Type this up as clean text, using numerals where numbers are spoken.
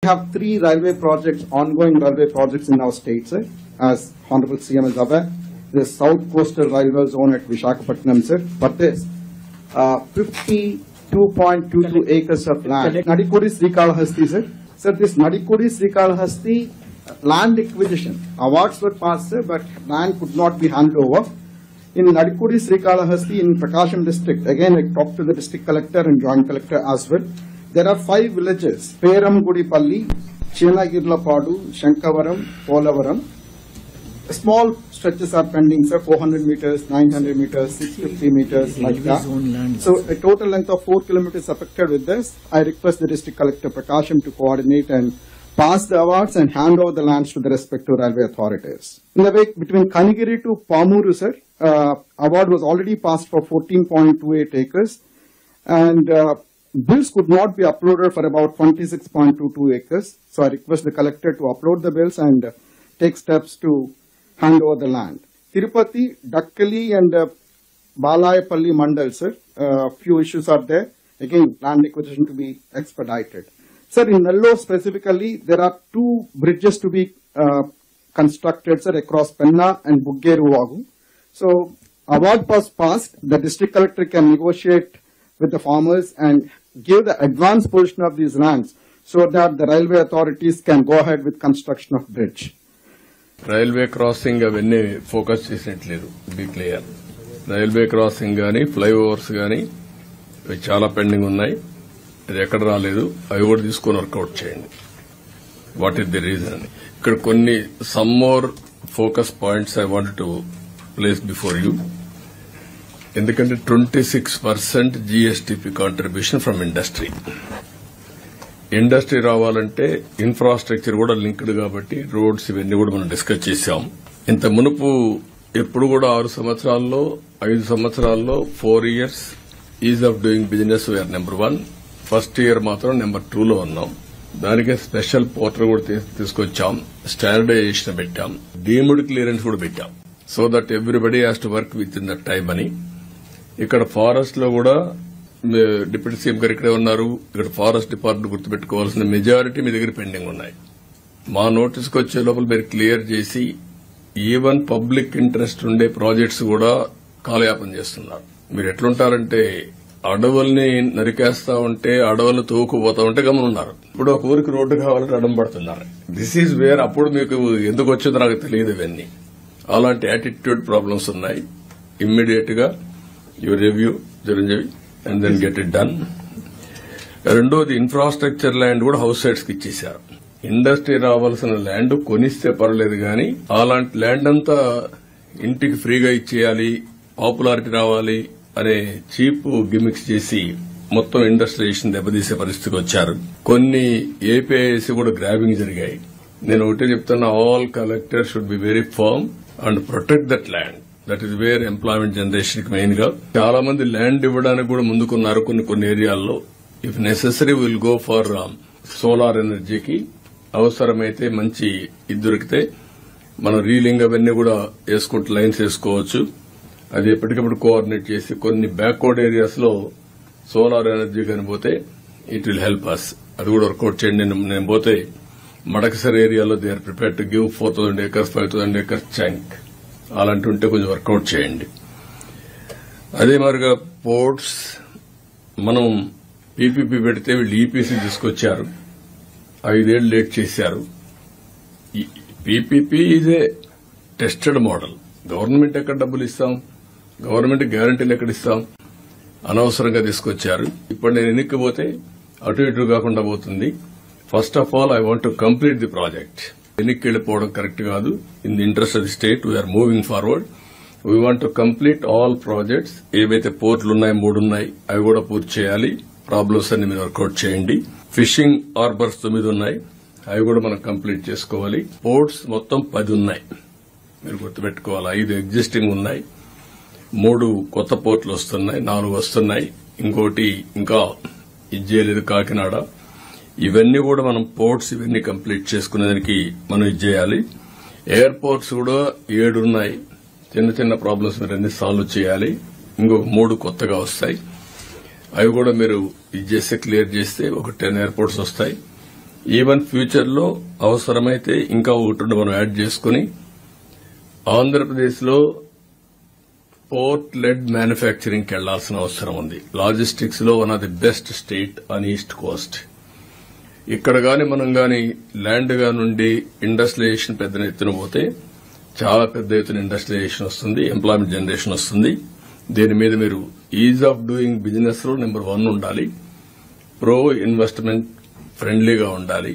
have 3 railway projects, ongoing railway projects in our state, sir, as Honorable CM is aware. The South Coastal Railway Zone at Visakhapatnam, sir, but this 52.22 acres of land. Nadikudi Srikalahasti, sir. Sir, this Nadikudi Srikalahasti land acquisition awards were passed, sir, but land could not be handed over. In Nadikudi Srikalahasti in Prakasham district, again I talked to the district collector and joint collector as well. There are 5 villages: Peramgudipalli, Chinagirlapadu, Shankavaram, Polavaram. Small stretches are pending, sir, 400 meters, 900 meters, 650 meters, like that. So a total length of 4 kilometers affected with this. I request the district collector Prakasham to coordinate and pass the awards and hand over the lands to the respective railway authorities. In the way between Kanigiri to Pamuru, sir, award was already passed for 14.28 acres, and bills could not be uploaded for about 26.22 acres. So I request the collector to upload the bills and take steps to hand over the land. Tirupati, Dakkali and Balayapalli Mandal, sir, few issues are there. Again, land acquisition to be expedited. Sir, in Nellore specifically, there are 2 bridges to be constructed, sir, across Penna and Buggeru Vagu. So, award was passed. The district collector can negotiate with the farmers and give the advance portion of these lands so that the railway authorities can go ahead with construction of bridge. Railway crossing అవన్నీ focus చేసినట్లేదు, be clear. Railway crossing గానీ flyovers గానీ ఇవి చాలా pending ఉన్నాయి. ఇది ఎక్కడ రాలేదు, అవి కూడా తీసుకుని వర్కౌట్ చేయండి. వాట్ ఈస్ ది రీజన్ అని ఇక్కడ కొన్ని some more focus points I want to place before you. ఎందుకంటే 26% GSTP contribution from industry. Industry రావాలంటే ఇన్ఫ్రాస్ట్రక్చర్ కూడా లింక్డ్ కాబట్టి రోడ్స్ ఇవన్నీ కూడా మనం డిస్కస్ చేశాం. ఇంత మునుపు ఎప్పుడు కూడా 6 సంవత్సరాల్లో 5 సంవత్సరాల్లో 4 years is of doing business we నెంబర్ 1. ఫస్ట్ ఇయర్ మాత్రం నెంబర్ 2లో ఉన్నాం. దానికే స్పెషల్ పోర్టల్ కూడా తీసుకొచ్చాం, స్టాండర్డైజేషన్ పెట్టాం, డీమ్డ్ క్లియరెన్స్ కూడా పెట్టాం. So that everybody has to work with in that time అని. ఇక్కడ ఫారెస్ట్ లో కూడా డిప్యూటీ సీఎం గారు ఇక్కడే ఉన్నారు. ఇక్కడ ఫారెస్ట్ డిపార్ట్మెంట్ గుర్తుపెట్టుకోవాల్సిన మెజారిటీ మీ దగ్గర పెండింగ్ ఉన్నాయి. మా నోటీస్కి వచ్చే లోపల మీరు క్లియర్ చేసి ఈవెన్ పబ్లిక్ ఇంట్రెస్ట్ ఉండే ప్రాజెక్ట్స్ కూడా కాలయాపన చేస్తున్నారు. మీరు ఎట్లుంటారంటే అడవుల్ని నరికేస్తా ఉంటే అడవులు తోకుపోతా ఉంటే గమనున్నారు. ఇప్పుడు ఒక ఊరికి రోడ్డు కావాలంటే అడం పడుతున్నారు. This is where. అప్పుడు మీకు ఎందుకు వచ్చిందో నాకు తెలియదు. ఇవన్నీ అలాంటి యాటిట్యూడ్ ప్రాబ్లమ్స్ ఉన్నాయి. ఇమ్మీడియట్ గా you review Chiranjeevi and then get it done. రెండోది ఇన్ఫ్రాస్ట్రక్చర్ ల్యాండ్ కూడా హౌస్ సైట్స్ కి ఇచ్చేశారు. ఇండస్ట్రీ రావాల్సిన ల్యాండ్ కొనిస్తే పర్లేదు గాని అలాంటి ల్యాండ్ అంతా ఇంటికి ఫ్రీగా ఇచ్చేయాలి, పాపులారిటీ రావాలి అనే చీప్ గిమిక్స్ చేసి మొత్తం ఇండస్ట్రియలైజేషన్ దెబ్బతీసే పరిస్థితికి వచ్చారు. కొన్ని ఏపీఐసి కూడా గ్రాబింగ్ జరిగాయి. నేను ఒకటే చెప్తున్నా, all collector should be very firm and protect that land. That is where employment generation కి మెయిన్ గా చాలా మంది ల్యాండ్ ఇవ్వడానికి కూడా ముందుకున్నారు. కొన్ని ఏరియాల్లో if necessary will go for solar ఎనర్జీకి. అవసరమైతే మంచి ఇది దొరికితే మనం రీలింగ్ అవన్నీ కూడా వేసుకుంటూ లైన్స్ వేసుకోవచ్చు. అది ఎప్పటికప్పుడు కోఆర్డినేట్ చేసి కొన్ని బ్యాక్వర్డ్ ఏరియాస్ లో సోలార్ ఎనర్జీ కనిపోతే ఇట్ విల్ హెల్ప్ అస్. అది కూడా వర్కౌట్ చేయండి. నేను పోతే మడకసర్ ఏరియాలో they are prepare to give 4,000 acres 5,000 acres chunk. అలాంటి ఉంటే కొంచెం వర్కౌట్ చేయండి. అదే మరిగా పోర్ట్స్ మనం పీపీపీ పెడితే వీళ్ళు ఈపీసీ తీసుకొచ్చారు. 5 ఏళ్లు లేట్ చేశారు. PPP is a tested model. Government ఎక్కడ డబ్బులు ఇస్తాం, గవర్నమెంట్ గ్యారంటీలు ఎక్కడ ఇస్తాం? అనవసరంగా తీసుకొచ్చారు. ఇప్పుడు నేను ఎన్నికపోతే అటు ఇటు కాకుండా పోతుంది. First of all I want to complete the project. ఎన్నికకి వెళ్లిపోవడం కరెక్ట్ కాదు. In the interest of the state we are moving forward. We want to complete all projects. ఏవైతే పోర్టులు ఉన్నాయి 3 ఉన్నాయి, అవి కూడా పూర్తి చేయాలి. ప్రాబ్లమ్స్ అన్ని మీరు వర్కౌట్ చేయండి. ఫిషింగ్ హార్బర్స్ 9 ఉన్నాయి, అవి కూడా మనం కంప్లీట్ చేసుకోవాలి. పోర్ట్స్ మొత్తం 10 ఉన్నాయి, మీరు గుర్తుపెట్టుకోవాలి. 5 ఎగ్జిస్టింగ్ ఉన్నాయి, 3 కొత్త పోర్టులు వస్తున్నాయి, 4 వస్తున్నాయి. ఇంకోటి ఇంకా ఇది చేయలేదు, కాకినాడ. ఇవన్నీ కూడా మనం పోర్ట్స్ ఇవన్నీ కంప్లీట్ చేసుకునేదానికి మనం ఇది చేయాలి. ఎయిర్పోర్ట్స్ కూడా 7 ఉన్నాయి. చిన్న చిన్న ప్రాబ్లమ్స్ మీరు అన్ని సాల్వ్ చేయాలి. ఇంకొక 3 కొత్తగా వస్తాయి, అవి కూడా మీరు ఇది చేస్తే క్లియర్ చేస్తే ఒక 10 ఎయిర్పోర్ట్స్ వస్తాయి. ఈవెన్ ఫ్యూచర్ లో అవసరమైతే ఇంకా ఒకటి మనం యాడ్ చేసుకుని ఆంధ్రప్రదేశ్ లో పోర్ట్ లెడ్ మ్యానుఫ్యాక్చరింగ్ కి వెళ్లాల్సిన అవసరం ఉంది. లాజిస్టిక్స్ లో one of the best state on east Coast. ఇక్కడ గాని మనం గాని ల్యాండ్ గా నుండి ఇండస్ట్రియలైజేషన్ పెద్ద ఎత్తున పోతే చాలా పెద్ద ఎత్తున ఇండస్ట్రియలైజేషన్ వస్తుంది, ఎంప్లాయ్మెంట్ జనరేషన్ వస్తుంది. దీని మీద మీరు ఈజ్ ఆఫ్ డూయింగ్ బిజినెస్ లో నెంబర్ 1 ఉండాలి, ప్రో ఇన్వెస్ట్మెంట్ ఫ్రెండ్లీగా ఉండాలి.